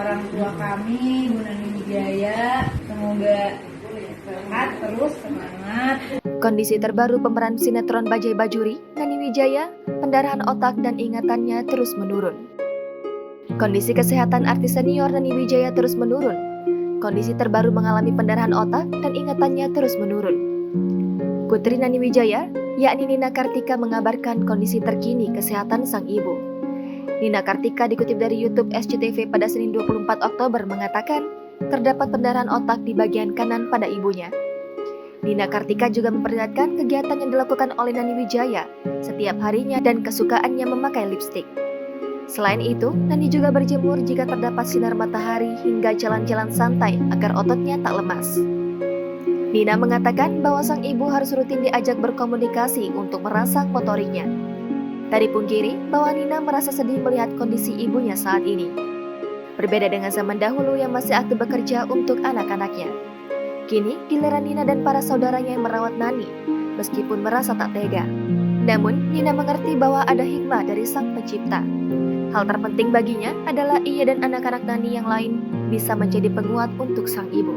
orang tua kami, Bu Nani Wijaya. Semoga sehat terus, semangat. Kondisi terbaru pemeran sinetron Bajai Bajuri, Nani Wijaya, pendarahan otak dan ingatannya terus menurun. Kondisi kesehatan artis senior Nani Wijaya terus menurun. Kondisi terbaru mengalami pendarahan otak dan ingatannya terus menurun. Putri Nani Wijaya, yakni Nina Kartika, mengabarkan kondisi terkini kesehatan sang ibu. Nina Kartika dikutip dari YouTube SCTV pada Senin 24 Oktober mengatakan terdapat pendarahan otak di bagian kanan pada ibunya. Nina Kartika juga memperlihatkan kegiatan yang dilakukan oleh Nani Wijaya setiap harinya dan kesukaannya memakai lipstik. Selain itu, Nani juga berjemur jika terdapat sinar matahari hingga jalan-jalan santai agar ototnya tak lemas. Nina mengatakan bahwa sang ibu harus rutin diajak berkomunikasi untuk merangsang motoriknya. Tadi pungkiri bahwa Nina merasa sedih melihat kondisi ibunya saat ini. Berbeda dengan zaman dahulu yang masih aktif bekerja untuk anak-anaknya. Kini, giliran Nina dan para saudaranya yang merawat Nani, meskipun merasa tak tega. Namun, Nina mengerti bahwa ada hikmah dari Sang Pencipta. Hal terpenting baginya adalah ia dan anak-anak Nani yang lain bisa menjadi penguat untuk sang ibu.